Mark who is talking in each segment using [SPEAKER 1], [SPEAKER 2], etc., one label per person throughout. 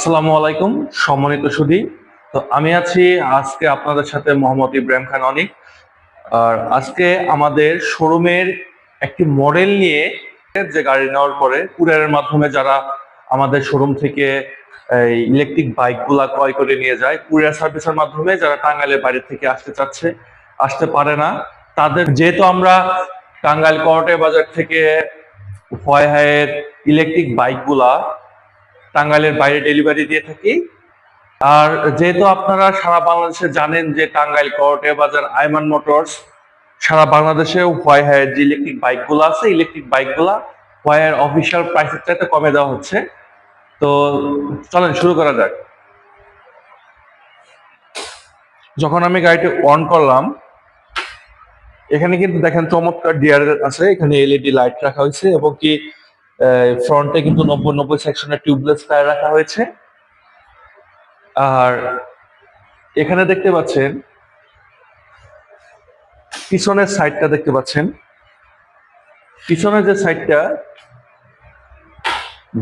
[SPEAKER 1] আসসালামু আলাইকুম সম্মানিত সুধী। তো আমি আছি আজকে আপনাদের সাথে মোহাম্মদ ইব্রাহিম খান অনিক। আর আজকে আমাদের শোরুমের একটি মডেল নিয়ে, যে গাড়ি নেওয়ার পরে কুরিয়ারের মাধ্যমে যারা আমাদের শোরুম থেকে ইলেকট্রিক বাইক গুলা ক্রয় করে নিয়ে যায়, কুরিয়ার সার্ভিসের মাধ্যমে যারা টাঙ্গাইলের বাইরে থেকে আসতে চাচ্ছে, আসতে পারে না, তাদের যেহেতু আমরা টাঙ্গাইল করটে বাজার থেকে হায়ের ইলেকট্রিক বাইক গুলা টাঙ্গাইলের বাইরে ডেলিভারি দিয়ে থাকি। আর যেহেতু আপনারা সারা বাংলাদেশে জানেন যে টাঙ্গাইল করটে বাজার আইমান মোটরস সারা বাংলাদেশে হায়ের যে ইলেকট্রিক বাইকগুলো আছে, ইলেকট্রিক বাইকগুলা হায়ের অফিসিয়াল প্রাইসের চাইতে কমে দেওয়া হচ্ছে। তো চলেন শুরু করা যাক। যখন আমি গাড়িটি অন করলাম, এখানে কিন্তু দেখেন চমৎকার ডিআর আছে, এখানে এলইডি লাইট রাখা হয়েছে এবং কি ফ্রন্টে কিন্তু 90 সেকশনের টিউবলেস টায়ার রাখা হয়েছে। আর এখানে দেখতে পাচ্ছেন পিছনের সাইডটা দেখতে পাচ্ছেন, পিছনের যে সাইডটা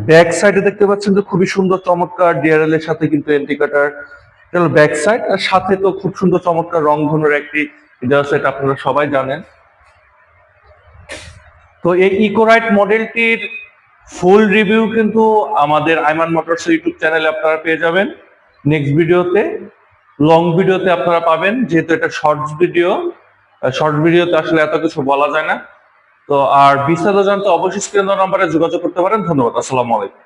[SPEAKER 1] ব্যাক সাইডে দেখতে পাচ্ছেন যে খুবই সুন্দর চমৎকার ডিআরএল এর সাথে কিন্তু ইন্ডিকেটর, এটা হলো ব্যাক সাইড। আর সাথে তো খুব সুন্দর চমৎকার রংধনুর একটি সেট আপনারা সবাই জানেন। তো এই ইকোরাইট মডেলটির ফুল রিভিউ কিন্তু আমাদের আইমান মোটরস ইউটিউব চ্যানেলে আপনারা পেয়ে যাবেন নেক্সট ভিডিওতে। লং ভিডিওতে আপনারা পাবেন, যেহেতু এটা শর্টস ভিডিও, শর্ট ভিডিওতে আসলে এত কিছু বলা যায় না। তো আর বিস্তারিত জানতে অবশ্যই স্ক্রিন নাম্বারে যোগাযোগ করতে পারেন। ধন্যবাদ। আসসালামু আলাইকুম।